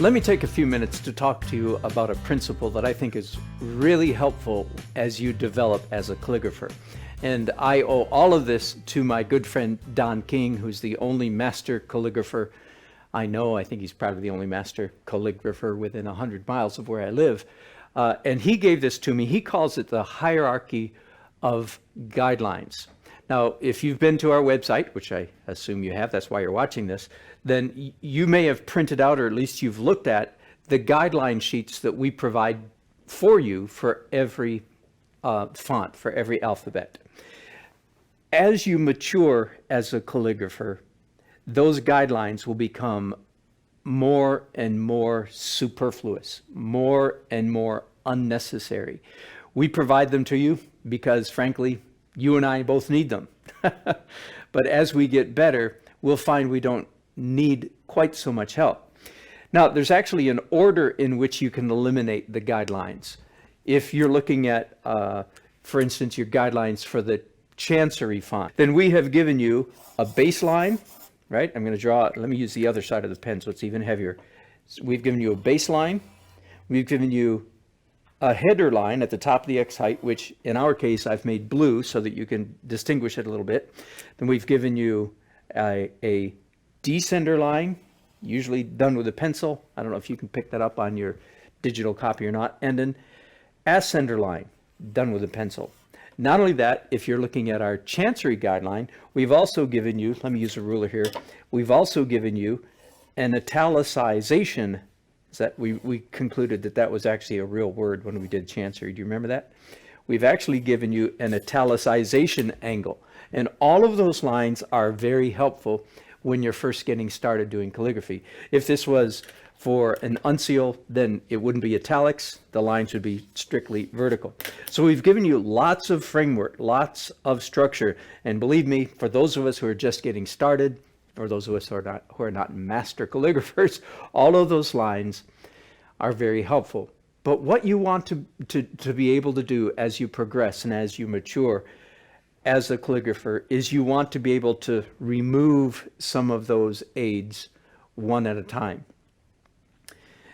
Let me take a few minutes to talk to you about a principle that I think is really helpful as you develop as a calligrapher. And I owe all of this to my good friend Don King, who's the only master calligrapher I know. I think he's probably the only master calligrapher within 100 miles of where I live. And he gave this to me. He calls it the hierarchy of guidelines. Now, if you've been to our website, which I assume you have, that's why you're watching this, then you may have printed out, or at least you've looked at, the guideline sheets that we provide for you for every font, for every alphabet. As you mature as a calligrapher, those guidelines will become more and more superfluous, more and more unnecessary. We provide them to you because, frankly, you and I both need them. But as we get better, we'll find we don't need quite so much help. Now, there's actually an order in which you can eliminate the guidelines. If you're looking at, for instance, your guidelines for the Chancery font, then we have given you a baseline, right? I'm going to draw, let me use the other side of the pen so it's even heavier. So we've given you a baseline. We've given you a header line at the top of the X height, which in our case I've made blue so that you can distinguish it a little bit. Then we've given you a descender line, usually done with a pencil. I don't know if you can pick that up on your digital copy or not. And an ascender line, done with a pencil. Not only that, if you're looking at our Chancery guideline, we've also given you, let me use a ruler here, we've also given you an italicization. That we concluded that that was actually a real word when we did Chancery. Do you remember that? We've actually given you an italicization angle. And all of those lines are very helpful when you're first getting started doing calligraphy. If this was for an uncial, then it wouldn't be italics. The lines would be strictly vertical. So we've given you lots of framework, lots of structure. And believe me, for those of us who are just getting started, or those of us who are not master calligraphers, all of those lines are very helpful. But what you want to be able to do as you progress and as you mature as a calligrapher is you want to be able to remove some of those aids one at a time.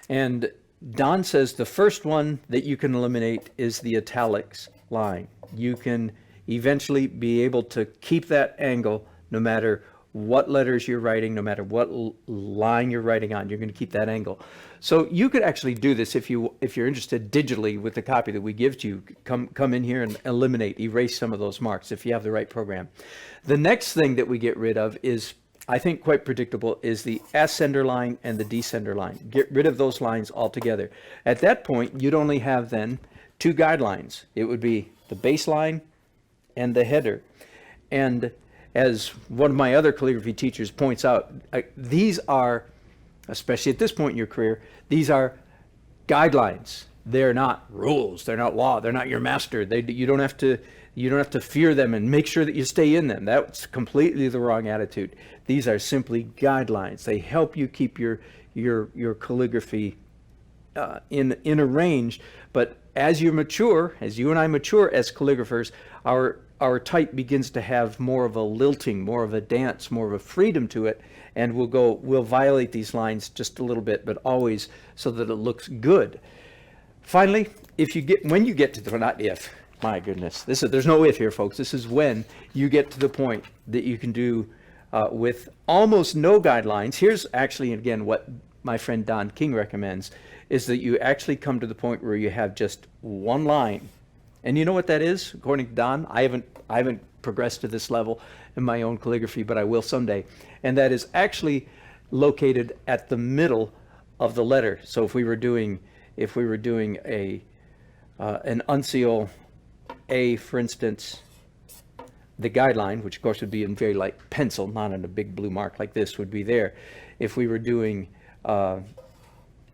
And Don says the first one that you can eliminate is the italics line. You can eventually be able to keep that angle no matter what letters you're writing, no matter what line you're writing on, you're going to keep that angle. So you could actually do this if you're interested digitally with the copy that we give to you. Come in here and erase some of those marks if you have the right program. The next thing that we get rid of is, I think quite predictable, is the ascender line and the descender line. Get rid of those lines altogether. At that point, you'd only have then two guidelines. It would be the baseline and the header. And as one of my other calligraphy teachers points out, these are, especially at this point in your career, these are guidelines. They're not rules. They're not law. They're not your master. You don't have to fear them and make sure that you stay in them. That's completely the wrong attitude. These are simply guidelines. They help you keep your calligraphy in a range. But as you mature, as you and I mature as calligraphers, our type begins to have more of a lilting, more of a dance, more of a freedom to it, and we'll violate these lines just a little bit, but always so that it looks good. Finally, when you get to the, not if, my goodness, there's no if here, folks. This is when you get to the point that you can do with almost no guidelines. Here's actually, again, what my friend Don King recommends, is that you actually come to the point where you have just one line. And you know what that is? According to Don, I haven't progressed to this level in my own calligraphy, but I will someday. And that is actually located at the middle of the letter. So if we were doing an uncial A, for instance, the guideline, which of course would be in very light pencil, not in a big blue mark like this, would be there. If we were doing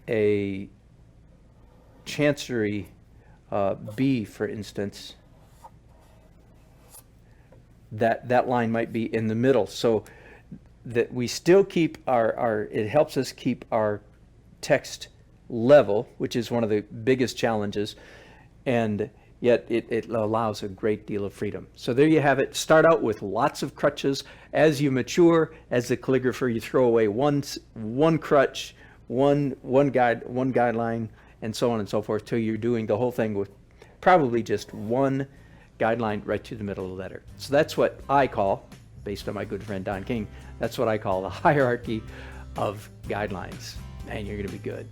a Chancery B, for instance, that line might be in the middle, so that we still keep it helps us keep our text level, which is one of the biggest challenges, and yet it allows a great deal of freedom. So there you have it. Start out with lots of crutches. As you mature as a calligrapher, you throw away one crutch one guideline, and so on and so forth, till you're doing the whole thing with probably just one guideline right to the middle of the letter. So that's what I call, based on my good friend Don King, that's what I call the hierarchy of guidelines. And you're going to be good.